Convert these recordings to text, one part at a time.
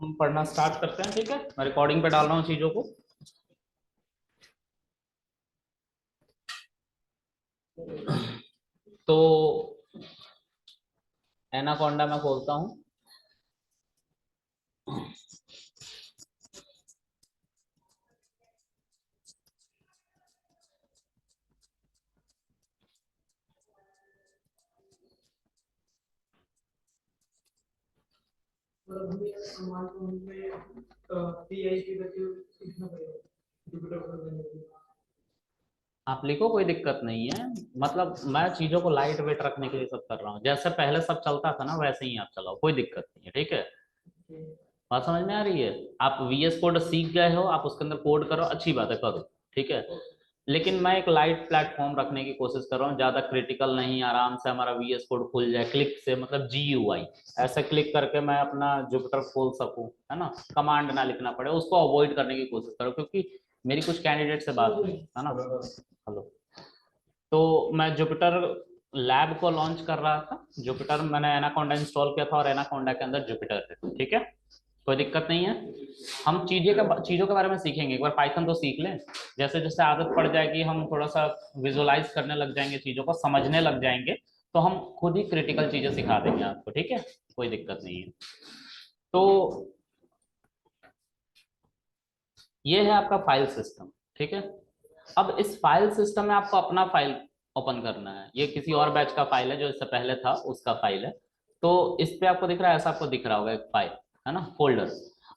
हम पढ़ना स्टार्ट करते हैं। ठीक है, मैं रिकॉर्डिंग पे डाल रहा हूँ चीजों को। तो एनाकोंडा मैं खोलता हूँ। आप लिखो, कोई दिक्कत नहीं है। मतलब मैं चीजों को लाइट वेट रखने के लिए सब कर रहा हूँ। जैसे पहले सब चलता था ना, वैसे ही आप चलाओ, कोई दिक्कत नहीं है। ठीक है, बात समझ में आ रही है? आप वीएस कोड सीख गए हो, आप उसके अंदर कोड करो, अच्छी बात है, करो। ठीक है, लेकिन मैं एक लाइट प्लेटफॉर्म रखने की कोशिश कर रहा हूँ, ज्यादा क्रिटिकल नहीं। आराम से हमारा वीएस कोड खुल जाए क्लिक से, मतलब GUI ऐसे क्लिक करके मैं अपना जुपिटर खोल सकूं, है ना। कमांड ना लिखना पड़े, उसको अवॉइड करने की कोशिश करो, क्योंकि मेरी कुछ कैंडिडेट से बात हुई है ना। हेलो। तो मैं जुपिटर लैब को लॉन्च कर रहा था। जुपिटर मैंने एनाकोंडा इंस्टॉल किया था और एनाकोंडा के अंदर जुपिटर है। ठीक है, कोई दिक्कत नहीं है। हम चीजों के बारे में सीखेंगे। एक बार पाइथन तो सीख लें, जैसे जैसे आदत पड़ जाएगी हम थोड़ा सा विजुअलाइज करने लग जाएंगे, चीजों को समझने लग जाएंगे, तो हम खुद ही क्रिटिकल चीजें सिखा देंगे आपको। ठीक है, कोई दिक्कत नहीं है। तो ये है आपका फाइल सिस्टम। ठीक है, अब इस फाइल सिस्टम में आपको अपना फाइल ओपन करना है। ये किसी और बैच का फाइल है, जो इससे पहले था उसका फाइल है। तो इस पे आपको दिख रहा है, ऐसा आपको दिख रहा होगा एक फाइल, है ना, फोल्डर।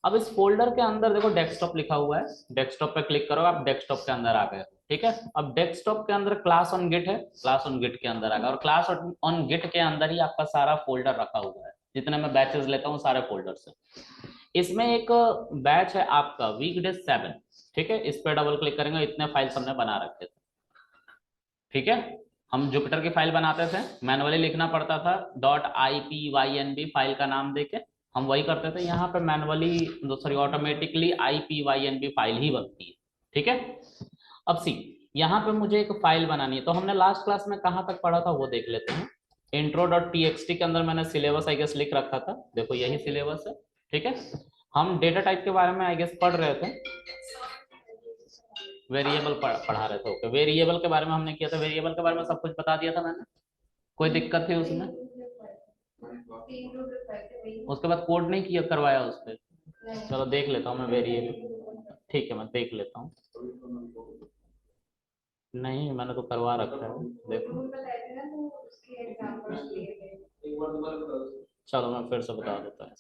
अब इस फोल्डर के अंदर देखो डेस्कटॉप लिखा हुआ है। डेस्कटॉप पे क्लिक करो, आप डेस्कटॉप के अंदर आ गए। ठीक है, अब डेस्कटॉप के अंदर क्लास ऑन गिट है, क्लास ऑन गिट के अंदर आ गया, और क्लास ऑन गिट के अंदर ही आपका सारा फोल्डर रखा हुआ है। जितने मैं बैचेस लेता हूँ सारे फोल्डर से। इसमें एक बैच है आपका वीकडे 7। ठीक है, इस पर डबल क्लिक करेंगे, इतने फाइल्स हमने बना रखे थे। ठीक है, हम जुपिटर की फाइल बनाते थे, मैनुअली लिखना पड़ता था .ipynb फाइल का नाम देके। हम वही करते थे। यहाँ पे manually, sorry, automatically IPYNB file ही बनती है। ठीक है, अब सी, यहाँ पे मुझे एक फाइल बनानी है। तो हमने लास्ट क्लास में कहाँ तक पढ़ा था वो देख लेते हैं। intro.txt के अंदर मैंने सिलेबस आई गेस लिख रखा था, देखो यही सिलेबस है। ठीक है, हम डेटा टाइप के बारे में आई गेस पढ़ रहे थे। वेरिएबल पढ़ा रहे थे। ओके, वेरिएबल के बारे में हमने किया था। वेरिएबल के बारे में सब कुछ बता दिया था मैंने। कोई दिक्कत थी उसमें? उसके बाद कोड नहीं किया, करवाया उस पर। चलो देख लेता हूँ मैं वेरिएबल। ठीक है, मैं देख लेता हूँ। नहीं, मैंने तो करवा रखा है, देखो। चलो मैं फिर से बता देता हूँ।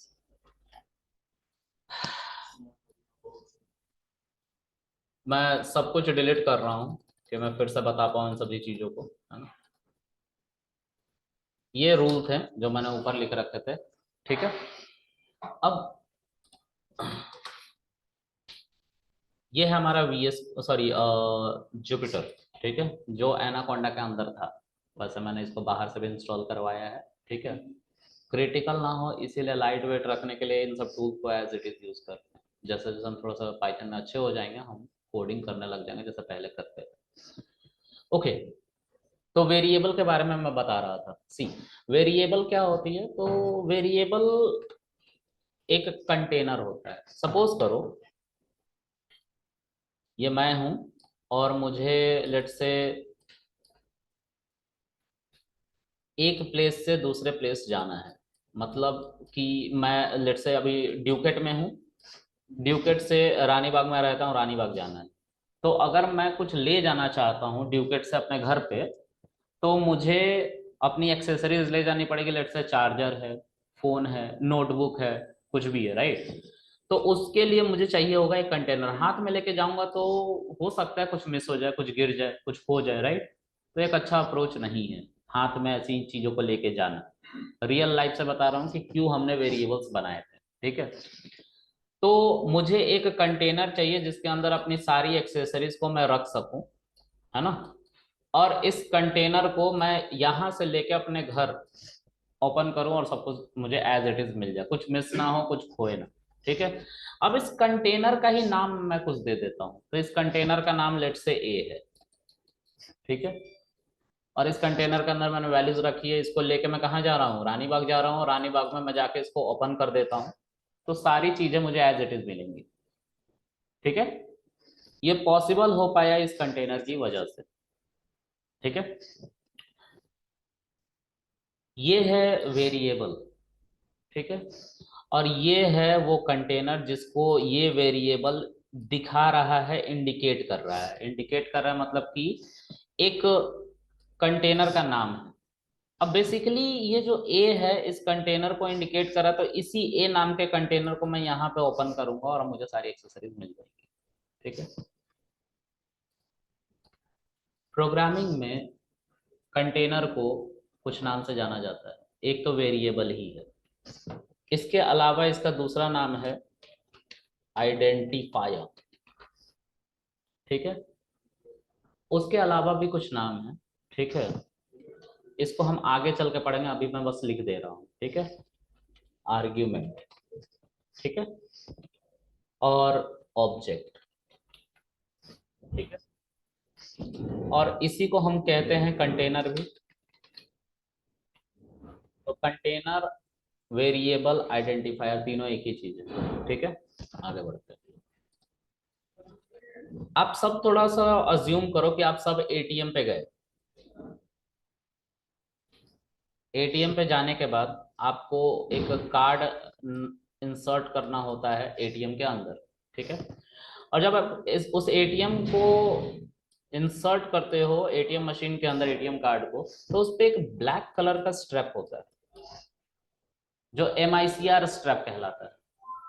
मैं सब कुछ डिलीट कर रहा हूँ कि मैं फिर से बता पाऊँ इन सभी चीजों को, है ना। ये रूल थे जो मैंने ऊपर लिख रखे थे। ठीक है, अब ये है हमारा VS, सॉरी, जुपिटर। ठीक है, जो एनाकोंडा के अंदर था। वैसे मैंने इसको बाहर से भी इंस्टॉल करवाया है। ठीक है, क्रिटिकल ना हो इसीलिए लाइट वेट रखने के लिए इन सब टूल को एज इट इज यूज करते हैं। जैसे जैसे हम थोड़ा सा पाइथन में अच्छे हो जाएंगे, हम कोडिंग करने लग जाएंगे जैसे पहले करते थे। ओके, तो वेरिएबल के बारे में मैं बता रहा था। सी, वेरिएबल क्या होती है? तो वेरिएबल एक कंटेनर होता है। सपोज करो ये मैं हूं, और मुझे लेट्स से एक प्लेस से दूसरे प्लेस जाना है। मतलब कि मैं लेट्स से अभी ड्यूकेट में हूँ, ड्यूकेट से रानी बाग में रहता हूँ, रानी बाग जाना है। तो अगर मैं कुछ ले जाना चाहता हूँ ड्यूकेट से अपने घर पे, तो मुझे अपनी एक्सेसरीज ले जानी पड़ेगी। लेट्स से चार्जर है, फोन है, नोटबुक है, कुछ भी है, राइट। तो उसके लिए मुझे चाहिए होगा एक कंटेनर। हाथ में लेके जाऊंगा तो हो सकता है कुछ मिस हो जाए, कुछ गिर जाए, कुछ हो जाए, राइट। तो एक अच्छा अप्रोच नहीं है हाथ में ऐसी चीजों को लेके जाना। रियल लाइफ से बता रहा हूँ कि क्यों हमने वेरिएबल्स बनाए थे। ठीक है, तो मुझे एक कंटेनर चाहिए जिसके अंदर अपनी सारी एक्सेसरीज को मैं रख सकूं, है ना। और इस कंटेनर को मैं यहां से लेके अपने घर ओपन करूं और सब कुछ मुझे एज इट इज मिल जाए, कुछ मिस ना हो, कुछ खोए ना। ठीक है, अब इस कंटेनर का ही नाम मैं कुछ दे देता हूं। तो इस कंटेनर का नाम लेट से ए है। ठीक है, और इस कंटेनर के अंदर मैंने वैल्यूज रखी है। इसको लेके मैं कहाँ जा रहा हूँ? रानी बाग जा रहा हूँ। रानी बाग में मैं जाके इसको ओपन कर देता हूँ। तो सारी चीजें मुझे एज इट इज मिलेंगी। ठीक है, ये पॉसिबल हो पाया इस कंटेनर की वजह से। ठीक है, ये है वेरिएबल। ठीक है, और ये है वो कंटेनर जिसको ये वेरिएबल दिखा रहा है, इंडिकेट कर रहा है। इंडिकेट कर रहा है मतलब कि एक कंटेनर का नाम है। अब बेसिकली ये जो ए है इस कंटेनर को इंडिकेट कर रहा है, तो इसी ए नाम के कंटेनर को मैं यहाँ पे ओपन करूंगा और मुझे सारी एक्सेसरीज मिल जाएगी। ठीक है, प्रोग्रामिंग में कंटेनर को कुछ नाम से जाना जाता है, एक तो वेरिएबल ही है, इसके अलावा इसका दूसरा नाम है आइडेंटिफायर। ठीक है, उसके अलावा भी कुछ नाम है। ठीक है, इसको हम आगे चल के पढ़ेंगे, अभी मैं बस लिख दे रहा हूं। ठीक है, आर्ग्यूमेंट। ठीक है, और ऑब्जेक्ट। ठीक है, और इसी को हम कहते हैं कंटेनर भी। तो कंटेनर, वेरिएबल, आइडेंटिफायर तीनों एक ही चीज है। ठीक है, आगे बढ़ते हैं। आप सब थोड़ा सा अज्यूम करो कि आप सब एटीएम पे गए। एटीएम पे जाने के बाद आपको एक कार्ड इंसर्ट करना होता है एटीएम के अंदर। ठीक है, और जब आप उस एटीएम को इंसर्ट करते हो एटीएम मशीन के अंदर एटीएम कार्ड को, तो उस पे एक ब्लैक कलर का स्ट्रैप होता है जो MICR स्ट्रैप कहलाता है,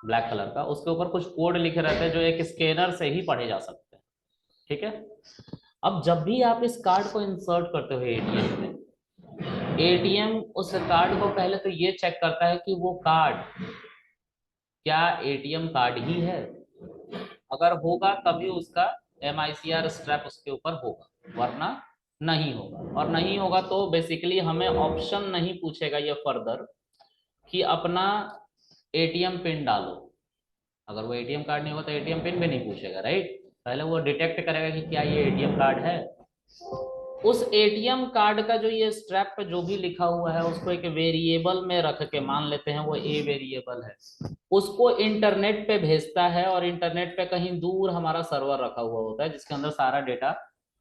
ब्लैक कलर का। उसके ऊपर कुछ कोड लिखे रहते हैं जो एक स्कैनर से ही पढ़े जा सकते हैं। ठीक है, अब जब भी आप इस कार्ड को इंसर्ट करते हो एटीएम में, एटीएम उस कार्ड को पहले तो ये चेक करता है कि वो कार्ड क्या एटीएम कार्ड ही है। अगर होगा तभी उसका MICR स्ट्रैप उसके ऊपर होगा, वरना नहीं होगा। और नहीं होगा तो बेसिकली हमें ऑप्शन नहीं पूछेगा ये फर्दर कि अपना एटीएम पिन डालो। अगर वो एटीएम कार्ड नहीं होगा तो एटीएम पिन भी नहीं पूछेगा, राइट। पहले वो डिटेक्ट करेगा कि क्या ये एटीएम कार्ड है। उस एटीएम कार्ड का जो ये स्ट्रैप पे जो भी लिखा हुआ है उसको एक वेरिएबल में रख के, मान लेते हैं वो ए वेरिएबल है, उसको इंटरनेट पे भेजता है। और इंटरनेट पे कहीं दूर हमारा सर्वर रखा हुआ होता है जिसके अंदर सारा डेटा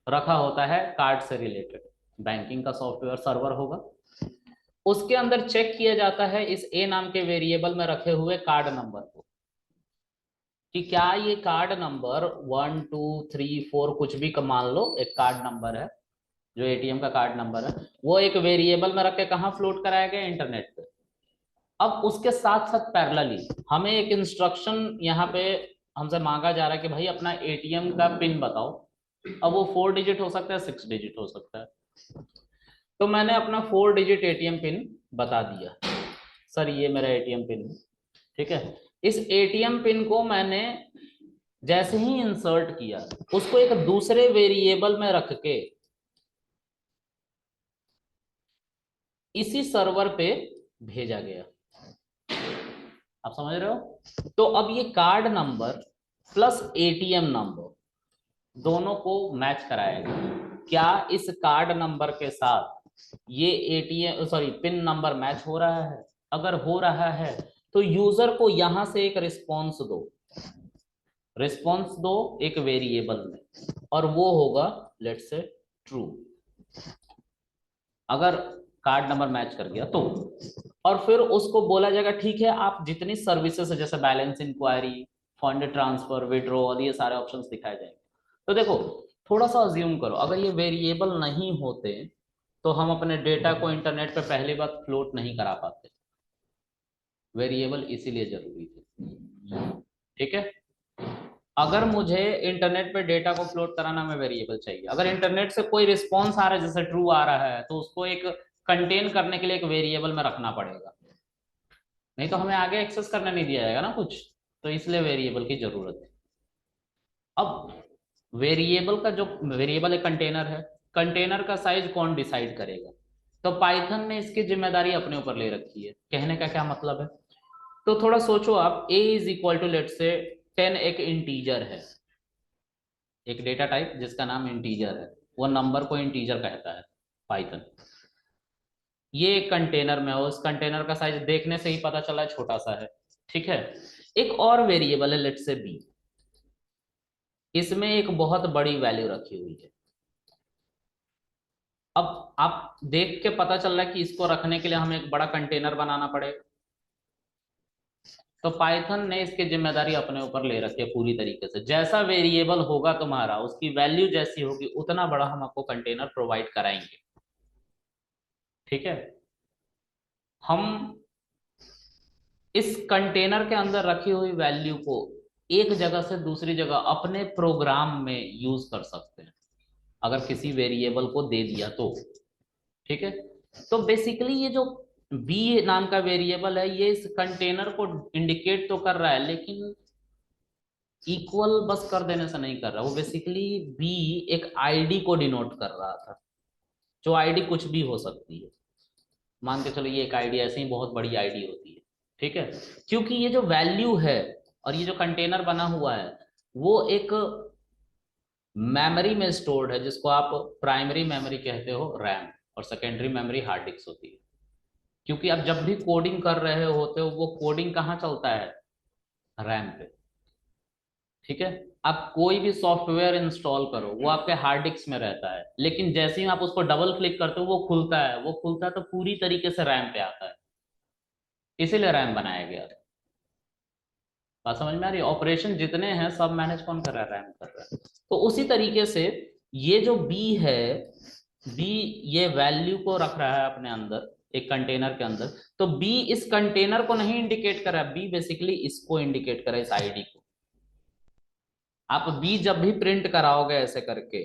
रखा होता है कार्ड से रिलेटेड। बैंकिंग का सॉफ्टवेयर सर्वर होगा, उसके अंदर चेक किया जाता है इस ए नाम के वेरिएबल में रखे हुए कार्ड नंबर को, कि क्या ये कार्ड नंबर 1 2 3 4 कुछ भी का मान लो एक कार्ड नंबर है, जो एटीएम का कार्ड नंबर है, वो एक वेरिएबल में रख के कहाँ फ्लोट कराया गया, इंटरनेट पे। अब उसके साथ साथ पैरेलली हमें एक इंस्ट्रक्शन यहाँ पे हमसे मांगा जा रहा है कि भाई अपना एटीएम का पिन बताओ। अब वो 4 डिजिट हो सकता है, 6 डिजिट हो सकता है। तो मैंने अपना 4 डिजिट एटीएम पिन बता दिया, सर ये मेरा एटीएम पिन है। ठीक है, इस एटीएम पिन को मैंने जैसे ही इंसर्ट किया उसको एक दूसरे वेरिएबल में रख के इसी सर्वर पे भेजा गया। आप समझ रहे हो। तो अब ये card number plus ATM number दोनों को मैच कराएगा। क्या इस कार्ड नंबर के साथ ये ATM sorry pin number match हो रहा है? अगर हो रहा है तो यूजर को यहां से एक रिस्पॉन्स दो, रिस्पॉन्स दो एक वेरिएबल में, और वो होगा लेट्स से ट्रू। अगर कार्ड नंबर मैच कर गया तो, और फिर उसको बोला जाएगा ठीक है आप जितनी सर्विसेज है जैसे balance enquiry, fund transfer, withdrawal, ये सारे ऑप्शंस दिखाए जाएंगे। तो देखो थोड़ा सा अज्यूम करो, अगर ये वेरिएबल नहीं होते तो हम अपने डेटा को इंटरनेट पे पहली बार फ्लोट नहीं करा पाते। वेरिएबल इसीलिए जरूरी थे। ठीक है, अगर मुझे इंटरनेट पे डेटा को फ्लोट कराना में वेरिएबल चाहिए, अगर इंटरनेट से कोई रिस्पॉन्स आ रहा है जैसे ट्रू आ रहा है तो उसको एक कंटेन करने के लिए एक वेरिएबल में रखना पड़ेगा, नहीं तो हमें आगे एक्सेस करने नहीं दिया जाएगा ना कुछ। तो इसलिए वेरिएबल की जरूरत है। अब वेरिएबल का जो वेरिएबल एक कंटेनर है, कंटेनर का साइज कौन डिसाइड करेगा? तो पाइथन ने इसकी जिम्मेदारी अपने ऊपर ले रखी है। कहने का क्या मतलब है, तो थोड़ा सोचो आप, a is equal to let say 10 एक इंटीजर है, एक डेटा टाइप जिसका नाम इंटीजर है, वो नंबर को इंटीजर कहता है पाइथन। ये एक कंटेनर में हो, उस कंटेनर का साइज देखने से ही पता चला है छोटा सा है, ठीक है। एक और वेरिएबल है लेट्स से बी, इसमें एक बहुत बड़ी वैल्यू रखी हुई है। अब आप देख के पता चल रहा है कि इसको रखने के लिए हमें एक बड़ा कंटेनर बनाना पड़ेगा। तो पाइथन ने इसकी जिम्मेदारी अपने ऊपर ले रखी है पूरी तरीके से, जैसा वेरिएबल होगा तुम्हारा उसकी वैल्यू जैसी होगी उतना बड़ा हम आपको कंटेनर प्रोवाइड कराएंगे। ठीक है। हम इस कंटेनर के अंदर रखी हुई वैल्यू को एक जगह से दूसरी जगह अपने प्रोग्राम में यूज कर सकते हैं अगर किसी वेरिएबल को दे दिया तो। ठीक है। तो बेसिकली ये जो बी नाम का वेरिएबल है ये इस कंटेनर को इंडिकेट तो कर रहा है, लेकिन इक्वल बस कर देने से नहीं कर रहा। वो बेसिकली बी एक आईडी को डिनोट कर रहा था, जो आईडी कुछ भी हो सकती है। मान के चलो ये एक आईडी ऐसे ही बहुत बड़ी आईडी होती है। ठीक है। क्योंकि ये जो वैल्यू है और ये जो कंटेनर बना हुआ है वो एक मेमोरी में स्टोर्ड है, जिसको आप प्राइमरी मेमोरी कहते हो रैम, और सेकेंडरी मेमोरी हार्ड डिस्क होती है। क्योंकि आप जब भी कोडिंग कर रहे होते हो वो कोडिंग कहाँ चलता है, रैम पे। ठीक है। आप कोई भी सॉफ्टवेयर इंस्टॉल करो वो आपके हार्ड डिस्क में रहता है, लेकिन जैसे ही आप उसको डबल क्लिक करते हो वो खुलता है, वो खुलता है तो पूरी तरीके से रैम पे आता है। इसीलिए रैम बनाया गया था। बात समझ में आ रही है? ऑपरेशन जितने हैं सब मैनेज कौन कर रहा है, रैम कर रहा है। तो उसी तरीके से ये जो बी है, बी ये वैल्यू को रख रहा है अपने अंदर एक कंटेनर के अंदर। तो बी इस कंटेनर को नहीं इंडिकेट कर रहा है, बी बेसिकली इसको इंडिकेट कर रहा है, इस आईडी को। आप बी जब भी प्रिंट कराओगे ऐसे करके,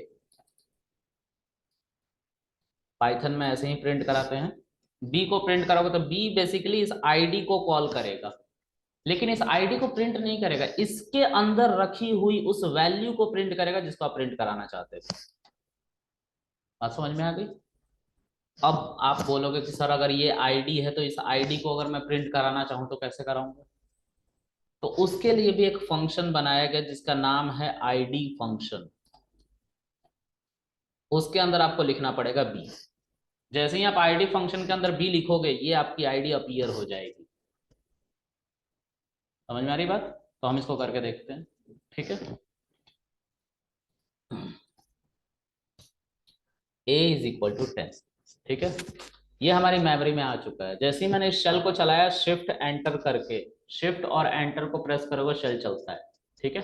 पाइथन में ऐसे ही प्रिंट कराते हैं, बी को प्रिंट कराओगे तो बी बेसिकली इस आईडी को कॉल करेगा, लेकिन इस आईडी को प्रिंट नहीं करेगा, इसके अंदर रखी हुई उस वैल्यू को प्रिंट करेगा जिसको आप प्रिंट कराना चाहते थे। बात समझ में आ गई? अब आप बोलोगे कि सर अगर ये आईडी है तो इस आईडी को अगर मैं प्रिंट कराना चाहूं तो कैसे कराऊंगा? तो उसके लिए भी एक फंक्शन बनाया गया जिसका नाम है आईडी फंक्शन। उसके अंदर आपको लिखना पड़ेगा बी। जैसे ही आप आईडी फंक्शन के अंदर बी लिखोगे ये आपकी आईडी अपीयर हो जाएगी। समझ में आ रही बात? तो हम इसको करके देखते हैं। ठीक है। a is equal to 10। ठीक है। ये हमारी मेमोरी में आ चुका है। जैसे ही मैंने इस शेल को चलाया, शिफ्ट एंटर करके, शिफ्ट और एंटर को प्रेस करोगे शेल चलता है। ठीक है।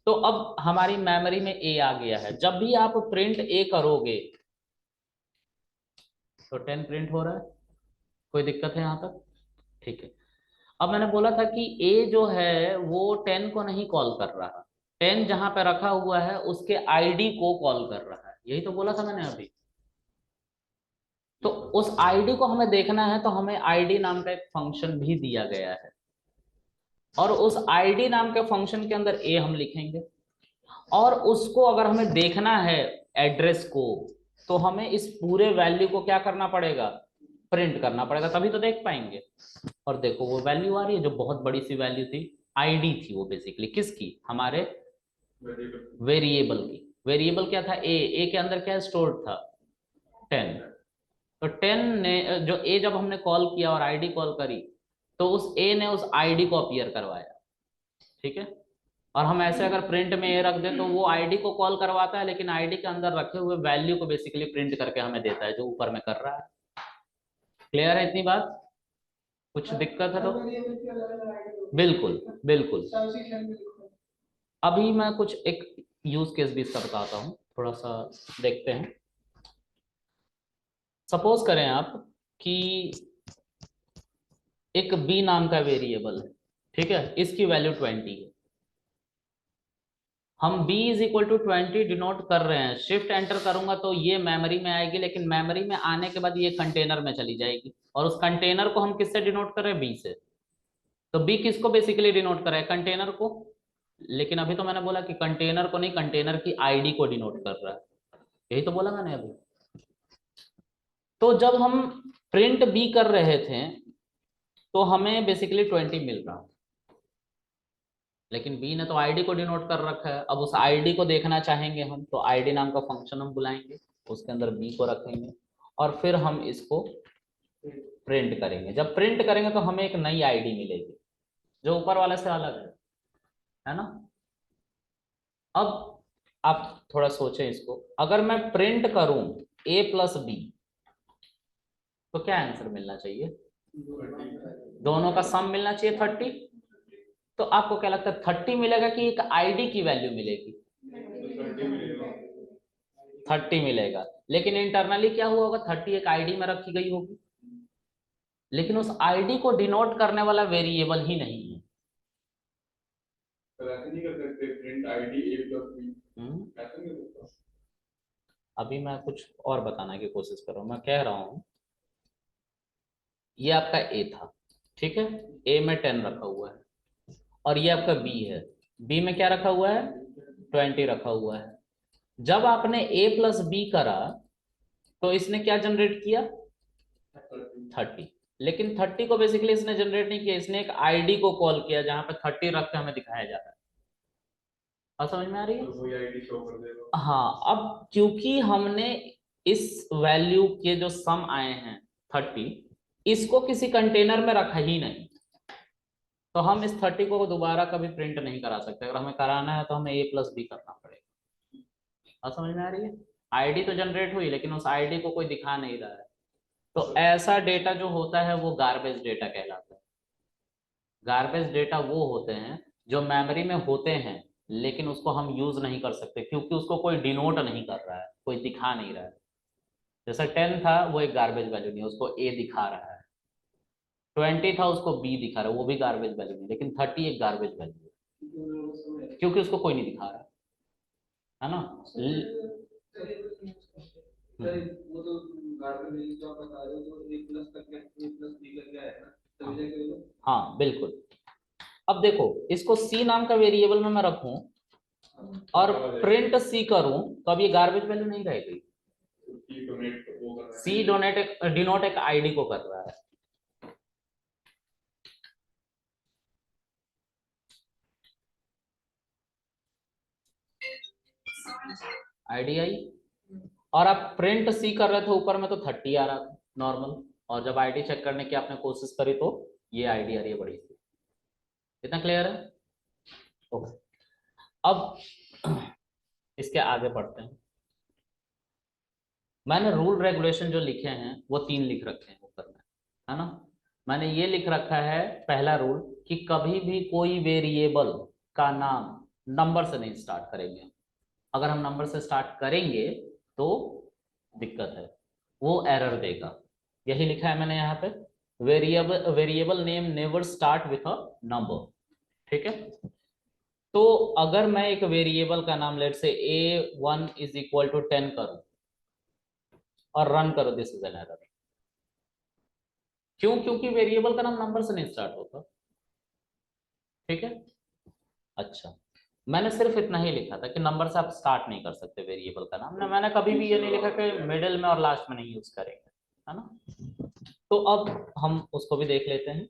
तो अब हमारी मेमोरी में a आ गया है। जब भी आप प्रिंट a करोगे तो 10 प्रिंट हो रहा है। कोई दिक्कत है यहां तक? ठीक है। अब मैंने बोला था कि a जो है वो 10 को नहीं कॉल कर रहा, 10 जहां पे रखा हुआ है उसके आईडी को कॉल कर रहा है। यही तो बोला था मैंने अभी। तो उस आईडी को हमें देखना है तो हमें आईडी नाम का एक फंक्शन भी दिया गया है, और उस आईडी नाम के फंक्शन के अंदर ए हम लिखेंगे, और उसको अगर हमें देखना है एड्रेस को, तो हमें इस पूरे वैल्यू को क्या करना पड़ेगा, प्रिंट करना पड़ेगा, तभी तो देख पाएंगे। और देखो वो वैल्यू आ रही है जो बहुत बड़ी सी वैल्यू थी, आईडी थी वो बेसिकली किसकी, हमारे वेरिएबल की। वेरिएबल क्या था, ए के अंदर क्या स्टोर्ड था, 10। तो 10 ने जो ए जब हमने कॉल किया और आईडी कॉल करी तो उस ए ने उस आईडी को अपीयर करवाया। ठीक है। और हम ऐसे अगर प्रिंट में ए रख दें तो वो आईडी को कॉल करवाता है, लेकिन आईडी के अंदर रखे हुए वैल्यू को बेसिकली प्रिंट करके हमें देता है जो ऊपर में कर रहा है। क्लियर है इतनी बात? कुछ दिक्कत है तो? बिल्कुल बिल्कुल। अभी मैं कुछ एक यूज केस भी इसका बताता हूँ, थोड़ा सा देखते हैं। सपोज करें आप कि एक बी नाम का वेरिएबल है। ठीक है। इसकी वैल्यू 20 है। हम b is equal to 20 denote कर रहे हैं, शिफ्ट एंटर करूंगा तो ये मेमोरी में आएगी, लेकिन मेमोरी में आने के बाद ये कंटेनर में चली जाएगी, और उस कंटेनर को हम किससे डिनोट कर रहे हैं, b से। तो b किसको बेसिकली डिनोट कर रहा है, कंटेनर को। लेकिन अभी तो मैंने बोला कि कंटेनर को नहीं, कंटेनर की आईडी को डिनोट कर रहा है। यही तो बोला मैंने अभी। तो जब हम प्रिंट b कर रहे थे तो हमें बेसिकली 20 मिल रहा, लेकिन बी ने तो आईडी को डिनोट कर रखा है। अब उस आईडी को देखना चाहेंगे हम, तो आईडी नाम का फंक्शन हम बुलाएंगे, उसके अंदर बी को रखेंगे, और फिर हम इसको प्रिंट करेंगे। जब प्रिंट करेंगे तो हमें एक नई आईडी मिलेगी। जो ऊपर वाले से अलग है ना। अब आप थोड़ा सोचें इसको, अगर मैं प्रिंट करूं a प्लस बी तो क्या आंसर मिलना चाहिए? दोनों का सम मिलना चाहिए 30। तो आपको क्या लगता है 30 मिलेगा कि एक आईडी की वैल्यू मिलेगी? 30 मिलेगा, लेकिन इंटरनली क्या हुआ होगा, 30 एक आईडी में रखी गई होगी, लेकिन उस आईडी को डिनोट करने वाला वेरिएबल ही नहीं है। तो ऐसे नहीं कर सकते print ID a plus b, ऐसे नहीं होता। अभी मैं कुछ और बताने की कोशिश कर रहा हूँ। मैं कह रहा हूँ ये आपका ए था, ठीक है, ए में 10 रखा हुआ है, और ये आपका बी है, बी में क्या रखा हुआ है, 20 रखा हुआ है। जब आपने ए प्लस बी करा तो इसने क्या जनरेट किया, 30। लेकिन 30 को बेसिकली इसने जनरेट नहीं किया, इसने एक आईडी को कॉल किया जहां पे 30 रख के हमें दिखाया जा रहा है। और समझ में आ रही है? तो वही आईडी शो कर देगा। हाँ, अब क्योंकि हमने इस वैल्यू के जो सम आए हैं 30, इसको किसी कंटेनर में रखा ही नहीं, तो हम इस 30 को दोबारा कभी प्रिंट नहीं करा सकते। अगर हमें कराना है तो हमें ए प्लस बी करना पड़ेगा। और समझ में आ रही है? आईडी तो जनरेट हुई, लेकिन उस आईडी को कोई दिखा नहीं रहा है, तो ऐसा डेटा जो होता है वो गार्बेज डेटा कहलाता है। गार्बेज डेटा वो होते हैं जो मेमोरी में होते हैं, लेकिन उसको हम यूज नहीं कर सकते क्योंकि उसको कोई डिनोट नहीं कर रहा है, कोई दिखा नहीं रहा है। जैसे 10 था वो एक गार्बेज वैल्यू नहीं, उसको ए दिखा रहा है। 20 था उसको बी दिखा रहा है, वो भी गार्बेज वैल्यू नहीं, लेकिन 30 एक गार्बेज वैल्यू है क्योंकि उसको कोई नहीं दिखा रहा है ना। वो तो गार्बेज जो आप बता रहे हो तो a प्लस करके a प्लस बी करके आया ना, तभी जाके वो। हाँ बिल्कुल। अब देखो, इसको सी नाम का वेरिएबल में मैं रखूं और प्रिंट सी करूं तो अब ये गार्बेज वैल्यू नहीं रहेगी। सी डोनेट डिनोट एक आईडी को कर रहा है। आईडी आई, और आप प्रिंट सी कर रहे थे ऊपर में तो 30 आ रहा था नॉर्मल, और जब आईडी चेक करने की आपने कोशिश करी तो ये आईडी आ रही है बड़ी सी। इतना क्लियर है? ओके। अब इसके आगे बढ़ते हैं। मैंने रूल रेगुलेशन जो लिखे हैं वो 3 लिख रखे हैं ऊपर में, है ना। मैंने ये लिख रखा है पहला रूल कि कभी भी कोई वेरिएबल का नाम नंबर से नहीं स्टार्ट करेंगे। अगर हम नंबर से स्टार्ट करेंगे तो दिक्कत है, वो एरर देगा। यही लिखा है मैंने यहाँ पे, variable name never start with a number. ठीक है, तो अगर मैं एक वेरिएबल का नाम लेट से a1 इज इक्वल टू 10 करूं और रन करो, दिस इज एन एरर। क्यों? क्योंकि वेरिएबल का नाम नंबर से नहीं स्टार्ट होता। ठीक है, अच्छा, मैंने सिर्फ इतना ही लिखा था कि नंबर से आप स्टार्ट नहीं कर सकते वेरिएबल का नाम। मैंने कभी भी ये नहीं लिखा कि मिडिल में और लास्ट में नहीं यूज करेंगे, है ना। तो अब हम उसको भी देख लेते हैं।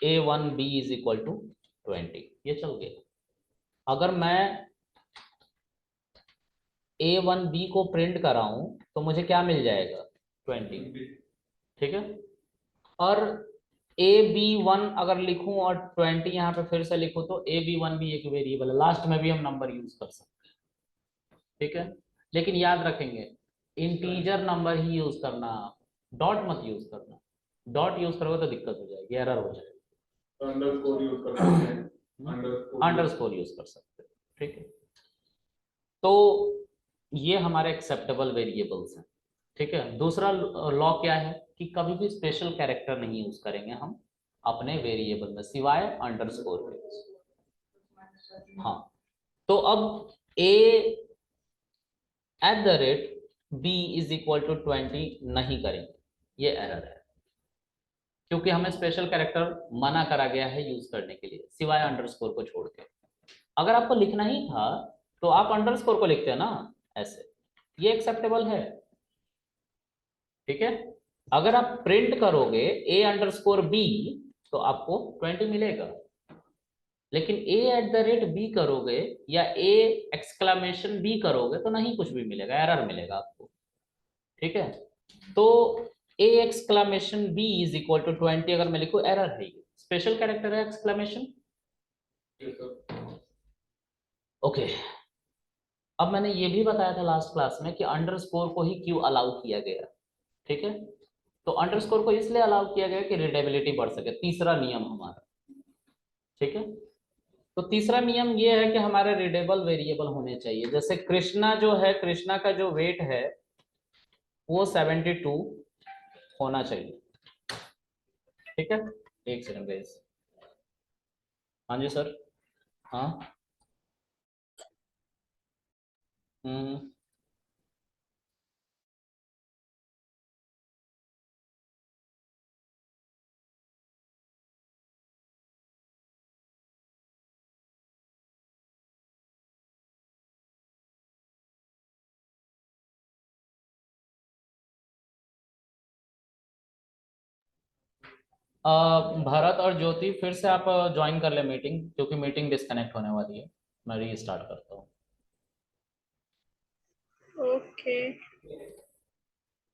a1b इज इक्वल टू 20, ये चल गया। अगर मैं a1b को प्रिंट कराऊं तो मुझे क्या मिल जाएगा, 20। ठीक है, और a b1 अगर लिखूं और 20 यहाँ पे फिर से लिखूं तो a b1 भी एक वेरिएबल है, लास्ट में भी हम नंबर यूज कर सकते हैं। ठीक है, लेकिन याद रखेंगे इंटीजर नंबर ही यूज करना, डॉट मत यूज करना। डॉट यूज करोगे तो दिक्कत हो जाएगी, एरर हो जाएगी। अंडरस्कोर यूज कर सकते हैं, अंडरस्कोर यूज कर सकते हैं। ठीक है, तो ये हमारे एक्सेप्टेबल वेरिएबल्स हैं। ठीक है, दूसरा लॉ क्या है कि कभी भी स्पेशल कैरेक्टर नहीं यूज करेंगे हम अपने वेरिएबल में सिवाय अंडरस्कोर के। हाँ, तो अब a at the rate b is equal to 20 नहीं करेंगे, ये एरर है क्योंकि हमें स्पेशल कैरेक्टर मना करा गया है यूज करने के लिए सिवाय अंडरस्कोर को छोड़ के। अगर आपको लिखना ही था तो आप अंडरस्कोर को लिखते हैं ना ऐसे, ये एक्सेप्टेबल है। ठीक है, अगर आप प्रिंट करोगे a अंडरस्कोर b तो आपको 20 मिलेगा, लेकिन a at the rate b करोगे या a एक्सक्लेमेशन b करोगे तो नहीं कुछ भी मिलेगा, एरर मिलेगा आपको। ठीक है, तो a exclamation b is equal to 20 अगर मैं लिखूं, एरर है, ये स्पेशल कैरेक्टर है एक्सक्लेमेशन, ओके, अब मैंने ये भी बताया था लास्ट क्लास में कि अंडरस्कोर को ही क्यों अलाउ किया गया, ठीक है। तो अंडरस्कोर को इसलिए अलाउ किया गया कि रीडेबिलिटी बढ़ सके, तीसरा नियम हमारा, ठीक है। तो तीसरा नियम ये है कि हमारे रीडेबल वेरिएबल होने चाहिए। जैसे कृष्णा जो है, कृष्णा का जो वेट है वो 72 होना चाहिए, ठीक है। एक सेकंड गाइस। हाँ जी सर। हाँ। हम्म। भरत और ज्योति फिर से आप ज्वाइन कर ले मीटिंग, क्योंकि मीटिंग डिस्कनेक्ट होने वाली है। मैं रीस्टार्ट करता हूँ। ओके।